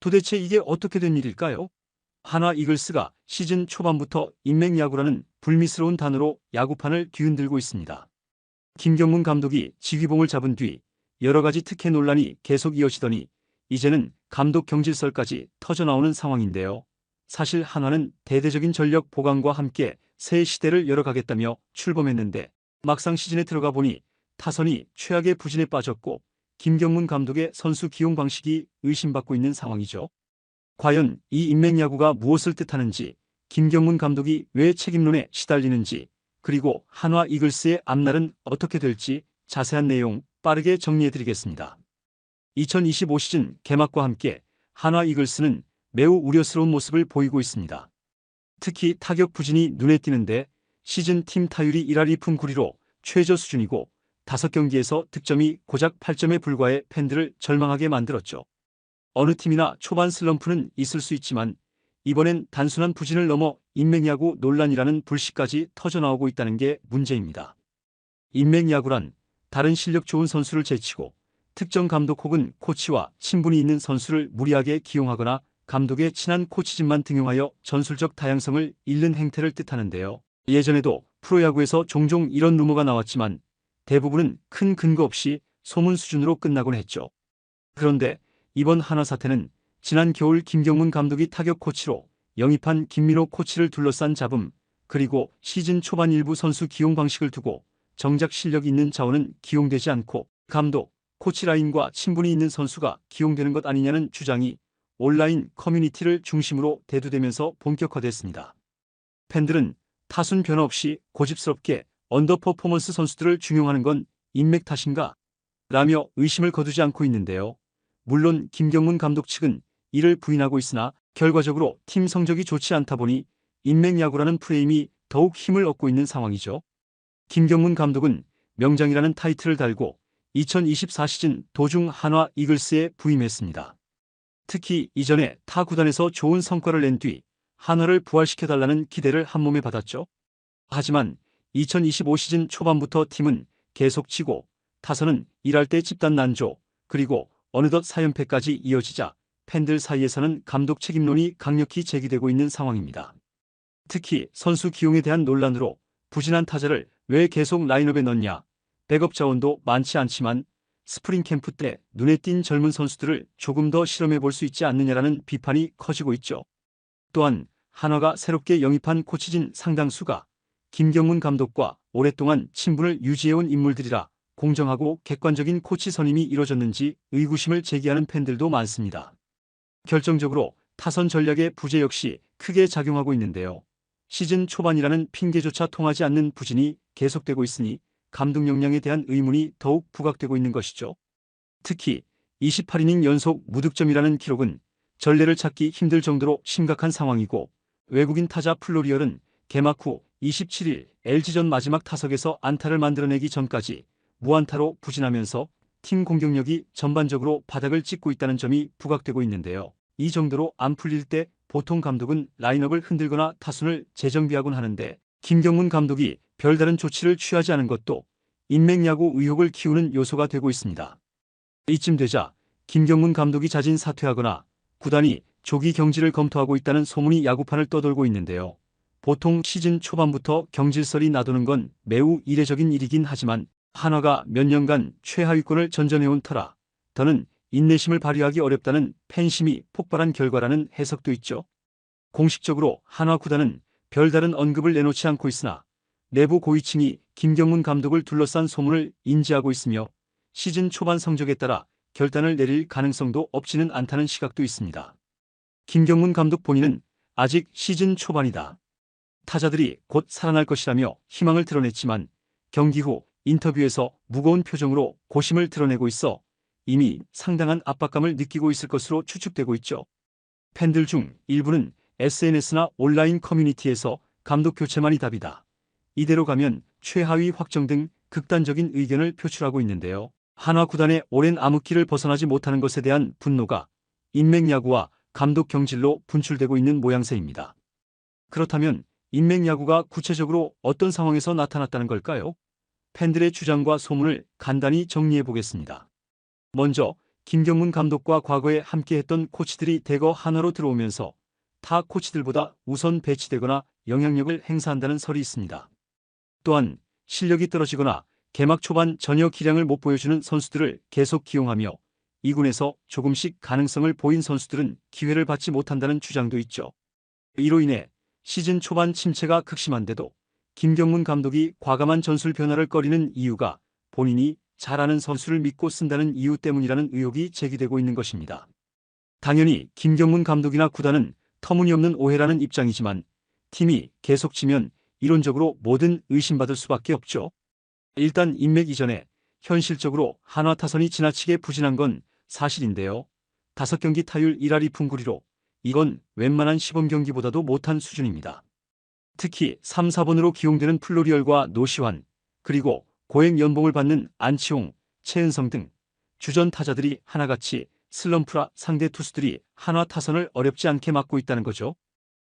도대체 이게 어떻게 된 일일까요? 한화 이글스가 시즌 초반부터 인맥야구라는 불미스러운 단어로 야구판을 뒤흔들고 있습니다. 김경문 감독이 지휘봉을 잡은 뒤 여러 가지 특혜 논란이 계속 이어지더니 이제는 감독 경질설까지 터져나오는 상황인데요. 사실 한화는 대대적인 전력 보강과 함께 새 시대를 열어가겠다며 출범했는데 막상 시즌에 들어가 보니 타선이 최악의 부진에 빠졌고 김경문 감독의 선수 기용 방식이 의심받고 있는 상황이죠. 과연 이 인맥야구가 무엇을 뜻하는지, 김경문 감독이 왜 책임론에 시달리는지, 그리고 한화 이글스의 앞날은 어떻게 될지 자세한 내용 빠르게 정리해드리겠습니다. 2025 시즌 개막과 함께 한화 이글스는 매우 우려스러운 모습을 보이고 있습니다. 특히 타격 부진이 눈에 띄는데 시즌 팀 타율이 1할 2푼 9리로 최저 수준이고 5경기에서 득점이 고작 8점에 불과해 팬들을 절망하게 만들었죠. 어느 팀이나 초반 슬럼프는 있을 수 있지만 이번엔 단순한 부진을 넘어 인맥야구 논란이라는 불씨까지 터져나오고 있다는 게 문제입니다. 인맥야구란 다른 실력 좋은 선수를 제치고 특정 감독 혹은 코치와 친분이 있는 선수를 무리하게 기용하거나 감독의 친한 코치진만 등용하여 전술적 다양성을 잃는 행태를 뜻하는데요. 예전에도 프로야구에서 종종 이런 루머가 나왔지만 대부분은 큰 근거 없이 소문 수준으로 끝나곤 했죠. 그런데 이번 한화 사태는 지난 겨울 김경문 감독이 타격 코치로 영입한 김민호 코치를 둘러싼 잡음, 그리고 시즌 초반 일부 선수 기용 방식을 두고 정작 실력 있는 자원은 기용되지 않고 감독, 코치 라인과 친분이 있는 선수가 기용되는 것 아니냐는 주장이 온라인 커뮤니티를 중심으로 대두되면서 본격화됐습니다. 팬들은 타순 변화 없이 고집스럽게 언더퍼포먼스 선수들을 중용하는 건 인맥 탓인가? 라며 의심을 거두지 않고 있는데요. 물론 김경문 감독 측은 이를 부인하고 있으나 결과적으로 팀 성적이 좋지 않다 보니 인맥야구라는 프레임이 더욱 힘을 얻고 있는 상황이죠. 김경문 감독은 명장이라는 타이틀을 달고 2024 시즌 도중 한화 이글스에 부임했습니다. 특히 이전에 타 구단에서 좋은 성과를 낸 뒤 한화를 부활시켜달라는 기대를 한몸에 받았죠. 하지만 2025 시즌 초반부터 팀은 계속 치고 타선은 일할 때 집단 난조, 그리고 어느덧 4연패까지 이어지자 팬들 사이에서는 감독 책임론이 강력히 제기되고 있는 상황입니다. 특히 선수 기용에 대한 논란으로 부진한 타자를 왜 계속 라인업에 넣냐, 백업 자원도 많지 않지만 스프링 캠프 때 눈에 띈 젊은 선수들을 조금 더 실험해 볼 수 있지 않느냐라는 비판이 커지고 있죠. 또한 한화가 새롭게 영입한 코치진 상당수가 김경문 감독과 오랫동안 친분을 유지해온 인물들이라 공정하고 객관적인 코치 선임이 이뤄졌는지 의구심을 제기하는 팬들도 많습니다. 결정적으로 타선 전략의 부재 역시 크게 작용하고 있는데요. 시즌 초반이라는 핑계조차 통하지 않는 부진이 계속되고 있으니 감독 역량에 대한 의문이 더욱 부각되고 있는 것이죠. 특히 28이닝 연속 무득점이라는 기록은 전례를 찾기 힘들 정도로 심각한 상황이고 외국인 타자 플로리얼은 개막 후 27일 LG전 마지막 타석에서 안타를 만들어내기 전까지 무안타로 부진하면서 팀 공격력이 전반적으로 바닥을 찍고 있다는 점이 부각되고 있는데요. 이 정도로 안 풀릴 때 보통 감독은 라인업을 흔들거나 타순을 재정비하곤 하는데 김경문 감독이 별다른 조치를 취하지 않은 것도 인맥야구 의혹을 키우는 요소가 되고 있습니다. 이쯤 되자 김경문 감독이 자진 사퇴하거나 구단이 조기 경질을 검토하고 있다는 소문이 야구판을 떠돌고 있는데요. 보통 시즌 초반부터 경질설이 나도는 건 매우 이례적인 일이긴 하지만 한화가 몇 년간 최하위권을 전전해온 터라 더는 인내심을 발휘하기 어렵다는 팬심이 폭발한 결과라는 해석도 있죠. 공식적으로 한화 구단은 별다른 언급을 내놓지 않고 있으나 내부 고위층이 김경문 감독을 둘러싼 소문을 인지하고 있으며 시즌 초반 성적에 따라 결단을 내릴 가능성도 없지는 않다는 시각도 있습니다. 김경문 감독 본인은 아직 시즌 초반이다. 타자들이 곧 살아날 것이라며 희망을 드러냈지만 경기 후 인터뷰에서 무거운 표정으로 고심을 드러내고 있어 이미 상당한 압박감을 느끼고 있을 것으로 추측되고 있죠. 팬들 중 일부는 SNS나 온라인 커뮤니티에서 감독 교체만이 답이다. 이대로 가면 최하위 확정 등 극단적인 의견을 표출하고 있는데요. 한화 구단의 오랜 암흑기를 벗어나지 못하는 것에 대한 분노가 인맥야구와 감독 경질로 분출되고 있는 모양새입니다. 그렇다면 인맥야구가 구체적으로 어떤 상황에서 나타났다는 걸까요? 팬들의 주장과 소문을 간단히 정리해 보겠습니다. 먼저 김경문 감독과 과거에 함께했던 코치들이 대거 한화로 들어오면서 타 코치들보다 우선 배치되거나 영향력을 행사한다는 설이 있습니다. 또한 실력이 떨어지거나 개막 초반 전혀 기량을 못 보여주는 선수들을 계속 기용하며 2군에서 조금씩 가능성을 보인 선수들은 기회를 받지 못한다는 주장도 있죠. 이로 인해 시즌 초반 침체가 극심한데도 김경문 감독이 과감한 전술 변화를 꺼리는 이유가 본인이 잘하는 선수를 믿고 쓴다는 이유 때문이라는 의혹이 제기되고 있는 것입니다. 당연히 김경문 감독이나 구단은 터무니없는 오해라는 입장이지만 팀이 계속 지면 이론적으로 뭐든 의심받을 수밖에 없죠. 일단 인맥 이전에 현실적으로 한화 타선이 지나치게 부진한 건 사실인데요. 5경기 타율 1할 2푼9리로 이건 웬만한 시범경기보다도 못한 수준입니다. 특히 3, 4번으로 기용되는 플로리얼과 노시환, 그리고 고액 연봉을 받는 안치홍, 최은성 등 주전 타자들이 하나같이 슬럼프라 상대 투수들이 한화 타선을 어렵지 않게 막고 있다는 거죠.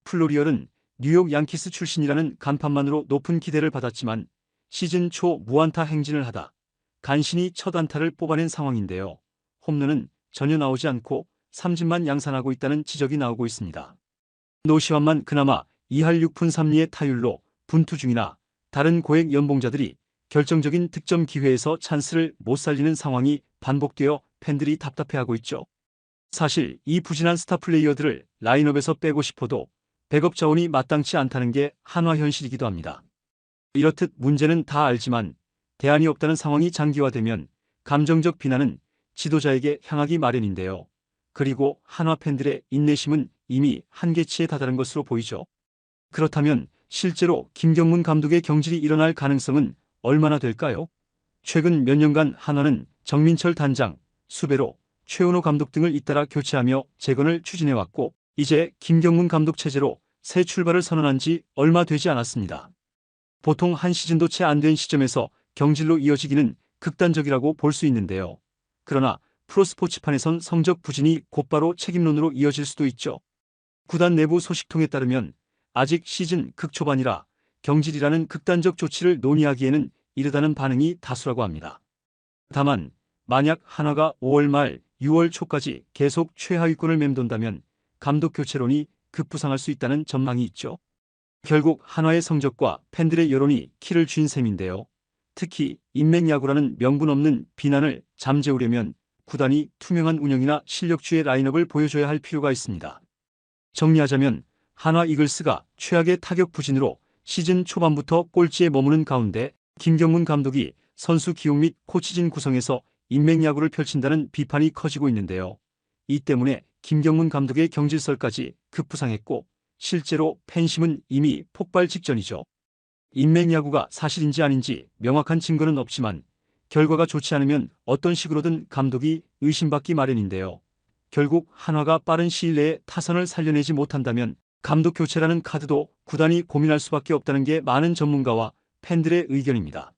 플로리얼은 뉴욕 양키스 출신이라는 간판만으로 높은 기대를 받았지만 시즌 초 무안타 행진을 하다 간신히 첫 안타를 뽑아낸 상황인데요. 홈런은 전혀 나오지 않고 삼진만 양산하고 있다는 지적이 나오고 있습니다. 노시환만 그나마 2할 6푼 3리의 타율로 분투 중이나 다른 고액 연봉자들이 결정적인 득점 기회에서 찬스를 못 살리는 상황이 반복되어 팬들이 답답해하고 있죠. 사실 이 부진한 스타 플레이어들을 라인업에서 빼고 싶어도 백업 자원이 마땅치 않다는 게 한화 현실이기도 합니다. 이렇듯 문제는 다 알지만 대안이 없다는 상황이 장기화되면 감정적 비난은 지도자에게 향하기 마련인데요. 그리고 한화 팬들의 인내심은 이미 한계치에 다다른 것으로 보이죠. 그렇다면 실제로 김경문 감독의 경질이 일어날 가능성은 얼마나 될까요? 최근 몇 년간 한화는 정민철 단장, 수배로, 최은호 감독 등을 잇따라 교체하며 재건을 추진해왔고 이제 김경문 감독 체제로 새 출발을 선언한 지 얼마 되지 않았습니다. 보통 한 시즌도 채 안 된 시점에서 경질로 이어지기는 극단적이라고 볼 수 있는데요. 그러나 프로스포츠판에선 성적 부진이 곧바로 책임론으로 이어질 수도 있죠. 구단 내부 소식통에 따르면 아직 시즌 극초반이라 경질이라는 극단적 조치를 논의하기에는 이르다는 반응이 다수라고 합니다. 다만 만약 한화가 5월 말 6월 초까지 계속 최하위권을 맴돈다면 감독 교체론이 급부상할 수 있다는 전망이 있죠. 결국 한화의 성적과 팬들의 여론이 키를 쥔 셈인데요. 특히 인맥야구라는 명분 없는 비난을 잠재우려면 구단이 투명한 운영이나 실력주의 라인업을 보여줘야 할 필요가 있습니다. 정리하자면 한화 이글스가 최악의 타격 부진으로 시즌 초반부터 꼴찌에 머무는 가운데 김경문 감독이 선수 기용 및 코치진 구성에서 인맥야구를 펼친다는 비판이 커지고 있는데요. 이 때문에 김경문 감독의 경질설까지 급부상했고 실제로 팬심은 이미 폭발 직전이죠. 인맥야구가 사실인지 아닌지 명확한 증거는 없지만 결과가 좋지 않으면 어떤 식으로든 감독이 의심받기 마련인데요. 결국 한화가 빠른 시일 내에 타선을 살려내지 못한다면 감독 교체라는 카드도 구단이 고민할 수밖에 없다는 게 많은 전문가와 팬들의 의견입니다.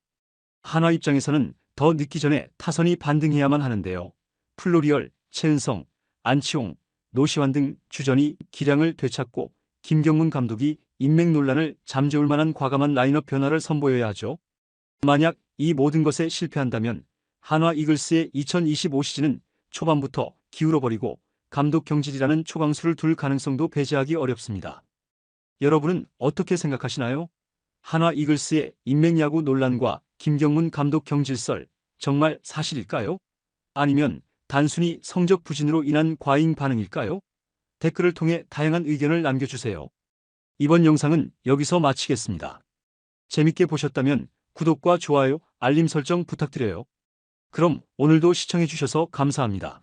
한화 입장에서는 더 늦기 전에 타선이 반등해야만 하는데요. 플로리얼, 최은성, 안치홍, 노시환 등 주전이 기량을 되찾고 김경문 감독이 인맥 논란을 잠재울 만한 과감한 라인업 변화를 선보여야 하죠. 만약 이 모든 것에 실패한다면 한화 이글스의 2025 시즌은 초반부터 기울어버리고 감독 경질이라는 초강수를 둘 가능성도 배제하기 어렵습니다. 여러분은 어떻게 생각하시나요? 한화 이글스의 인맥야구 논란과 김경문 감독 경질설 정말 사실일까요? 아니면 단순히 성적 부진으로 인한 과잉 반응일까요? 댓글을 통해 다양한 의견을 남겨주세요. 이번 영상은 여기서 마치겠습니다. 재밌게 보셨다면 구독과 좋아요, 알림 설정 부탁드려요. 그럼 오늘도 시청해주셔서 감사합니다.